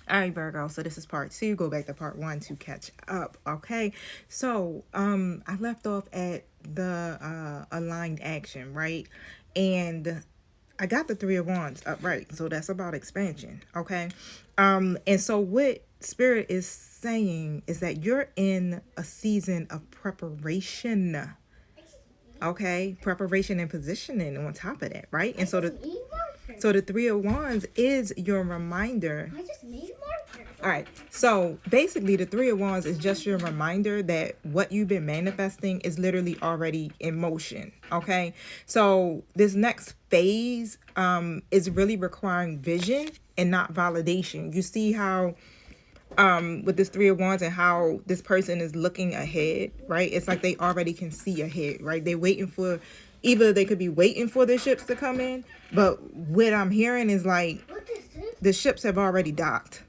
All right, Virgo. So this is part two. Go back to part one to catch up. Okay. So I left off at the aligned action, right? And I got the Three of Wands up right. So that's about expansion. Okay. And so what Spirit is saying is that you're in a season of preparation. Okay, preparation and positioning on top of that, right? And so the Three of Wands is your reminder. I just made markers. All right. So basically, the Three of Wands is just your reminder that what you've been manifesting is literally already in motion. Okay. So this next phase is really requiring vision and not validation. You see how with this Three of Wands and how this person is looking ahead, right? It's like they already can see ahead, right? They're waiting for, either they could be waiting for the ships to come in, but what I'm hearing is like the ships have already docked.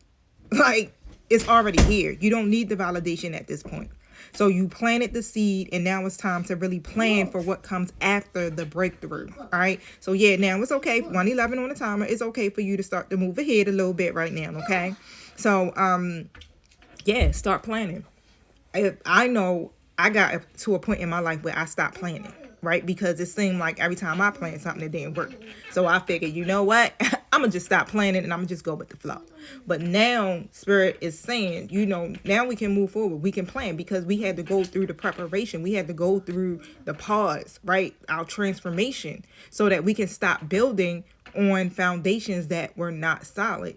Like it's already here. You don't need the validation at this point. So you planted the seed and now it's time to really plan for what comes after the breakthrough. All right. So yeah, now it's okay. 111 on the timer. It's okay for you to start to move ahead a little bit right now. Okay. So yeah, start planning. I know I got to a point in my life where I stopped planning, right? Because it seemed like every time I planned something, it didn't work. So I figured, you know what? I'm going to just stop planning and I'm going to just go with the flow. But now Spirit is saying, you know, now we can move forward. We can plan because we had to go through the preparation. We had to go through the pause, right? Our transformation so that we can stop building on foundations that were not solid.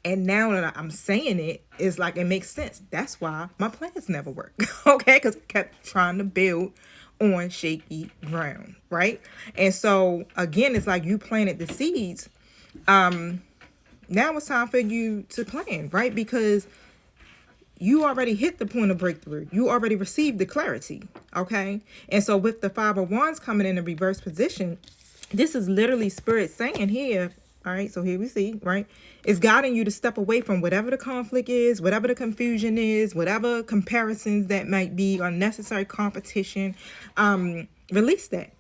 And now that I'm saying it, it's like it makes sense. That's why my plans never work. Okay? Because I kept trying to build on shaky ground, right? And so again, it's like you planted the seeds. Now it's time for you to plan, right? Because you already hit the point of breakthrough. You already received the clarity. Okay? And so with the Five of Wands coming in a reverse position, this is literally Spirit saying here, all right, so here we see, right? It's guiding you to step away from whatever the conflict is, whatever the confusion is, whatever comparisons that might be, unnecessary competition. Release that.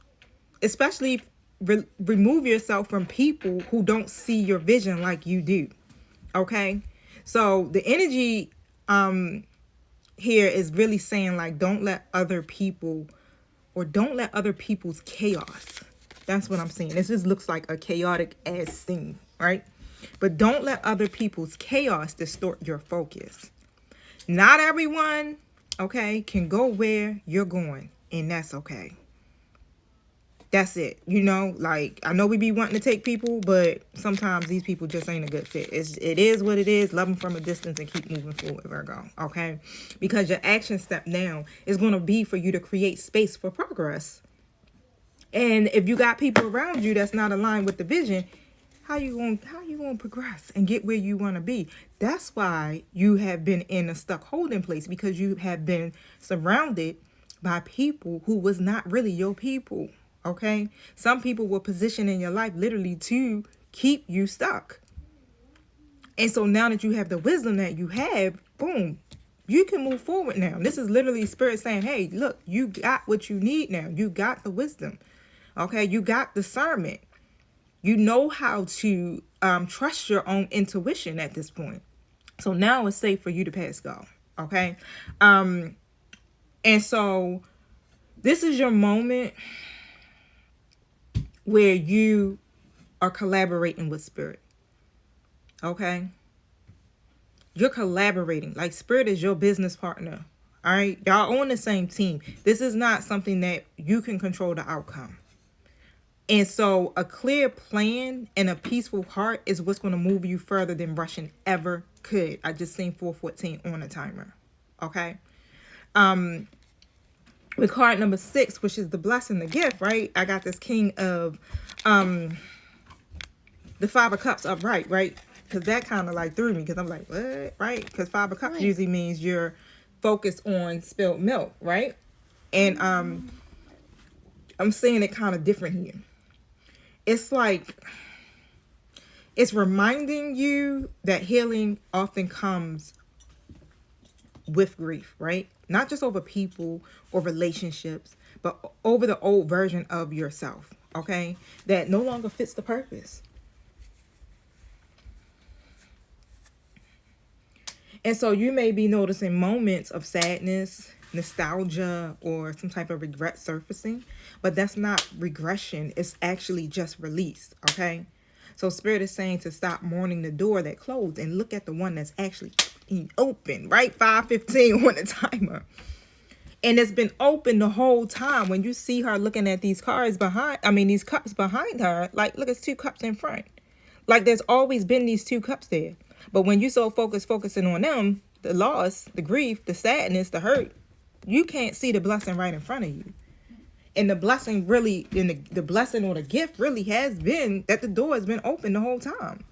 Especially remove yourself from people who don't see your vision like you do. Okay? So the energy here is really saying like don't let other people or don't let other people's chaos. That's what I'm saying. This just looks like a chaotic ass scene, right? But don't let other people's chaos distort your focus. Not everyone, okay, can go where you're going, and that's okay. That's it. You know, like I know we be wanting to take people, but sometimes these people just ain't a good fit. It is what it is. Love them from a distance and keep moving forward, Virgo. Okay, because your action step now is going to be for you to create space for progress. And if you got people around you that's not aligned with the vision, how you gonna progress and get where you want to be? That's why you have been in a stuck holding place, because you have been surrounded by people who was not really your people. Okay, some people were positioned in your life literally to keep you stuck. And so now that you have the wisdom that you have, boom, you can move forward now. This is literally Spirit saying, hey, look, you got what you need now. You got the wisdom. Okay, you got discernment. You know how to trust your own intuition at this point. So now it's safe for you to pass go. Okay. And so this is your moment where you are collaborating with Spirit. Okay. You're collaborating. Like Spirit is your business partner. All right. Y'all on the same team. This is not something that you can control the outcome. And so a clear plan and a peaceful heart is what's going to move you further than rushing ever could. I just seen 414 on the timer. Okay. With card number 6, which is the blessing, the gift, right? I got this King of the Five of Cups upright, right? Because that kind of like threw me, because I'm like, what? Right? Because Five of Cups usually means you're focused on spilled milk, right? And I'm seeing it kind of different here. It's like, it's reminding you that healing often comes with grief, right? Not just over people or relationships, but over the old version of yourself, okay? That no longer fits the purpose. And so you may be noticing moments of sadness, nostalgia, or some type of regret surfacing, but that's not regression. It's actually just release, okay? So Spirit is saying to stop mourning the door that closed and look at the one that's actually open, right? 5:15 on the timer. And it's been open the whole time. When you see her looking at these cards behind, these cups behind her, like, look, it's 2 cups in front. Like, there's always been these 2 cups there. But when you so focusing on them, the loss, the grief, the sadness, the hurt, you can't see the blessing right in front of you. And the blessing really, and the blessing or the gift really has been that the door has been open the whole time.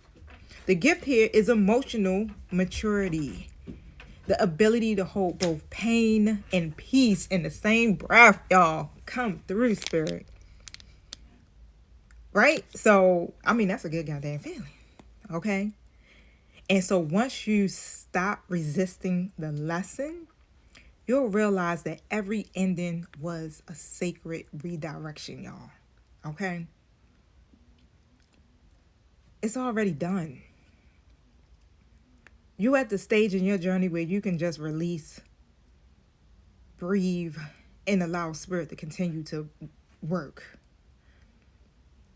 The gift here is emotional maturity. The ability to hold both pain and peace in the same breath, y'all. Come through, Spirit. Right? So, that's a good goddamn feeling. Okay? And so once you stop resisting the lesson, you'll realize that every ending was a sacred redirection, y'all. Okay? It's already done. You at the stage in your journey where you can just release, breathe, and allow Spirit to continue to work.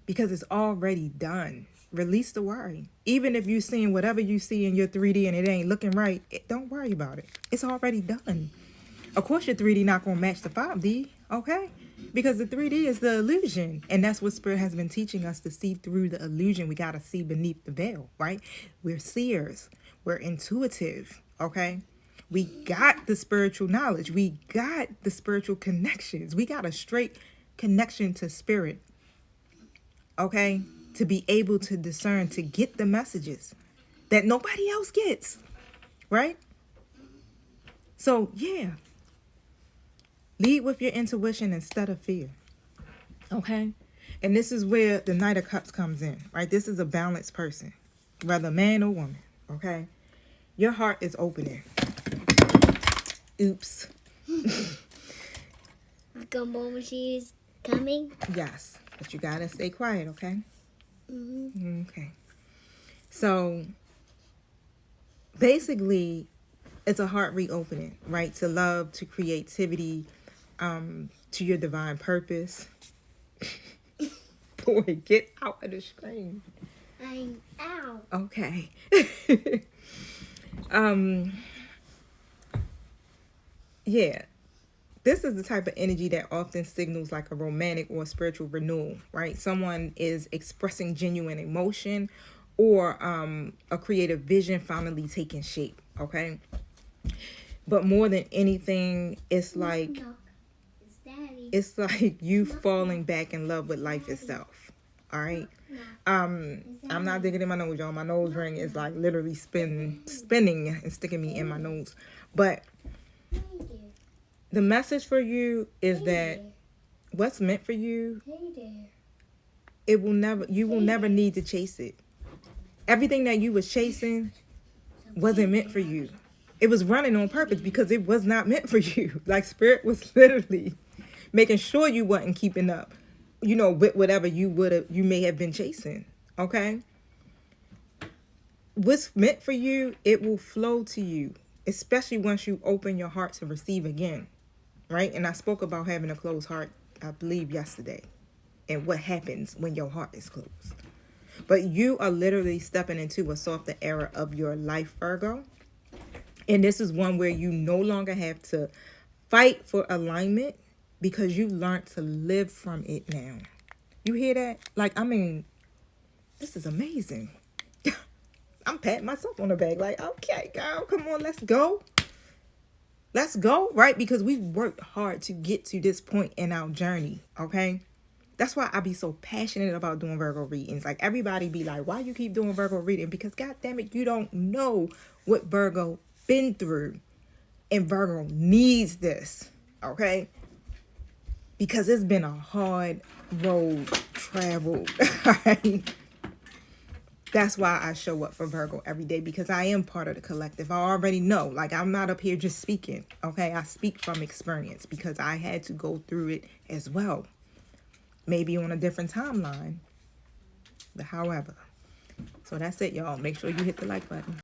Because it's already done. Release the worry. Even if you're seeing whatever you see in your 3D and it ain't looking right, don't worry about it. It's already done. Of course your 3D not going to match the 5D, okay? Because the 3D is the illusion. And that's what Spirit has been teaching us, to see through the illusion. We got to see beneath the veil, right? We're seers. We're intuitive, okay? We got the spiritual knowledge. We got the spiritual connections. We got a straight connection to Spirit, okay? To be able to discern, to get the messages that nobody else gets, right? So, yeah. Lead with your intuition instead of fear, okay? And this is where the Knight of Cups comes in, right? This is a balanced person, whether man or woman, okay? Your heart is opening. Oops. Gumball machine is coming? Yes, but you gotta stay quiet, okay? Mm-hmm. Okay. So, basically, it's a heart reopening, right? To love, to creativity, to your divine purpose. Boy, get out of the screen. I'm out. Okay. Yeah. This is the type of energy that often signals like a romantic or spiritual renewal, right? Someone is expressing genuine emotion or a creative vision finally taking shape, okay? But more than anything, it's like you falling back in love with life itself, all right? I'm not digging in my nose, y'all. My nose ring is like literally spinning and sticking me in my nose. But the message for you is that what's meant for you, you will never need to chase it. Everything that you was chasing wasn't meant for you. It was running on purpose because it was not meant for you. Like, Spirit was literally making sure you wasn't keeping up, with whatever you may have been chasing. Okay? What's meant for you, it will flow to you, especially once you open your heart to receive again. Right? And I spoke about having a closed heart, I believe, yesterday. And what happens when your heart is closed. But you are literally stepping into a softer era of your life, Virgo. And this is one where you no longer have to fight for alignment because you learned to live from it now. You hear that? Like, this is amazing. I'm patting myself on the back like, okay, girl, come on, let's go. Let's go, right? Because we've worked hard to get to this point in our journey, okay? That's why I be so passionate about doing Virgo readings. Like, everybody be like, why you keep doing Virgo reading? Because, God damn it, you don't know what Virgo been through. And Virgo needs this, okay? Because it's been a hard road traveled, right? That's why I show up for Virgo every day, because I am part of the collective. I already know. Like, I'm not up here just speaking, okay? I speak from experience because I had to go through it as well. Maybe on a different timeline. But however. So that's it, y'all. Make sure you hit the like button.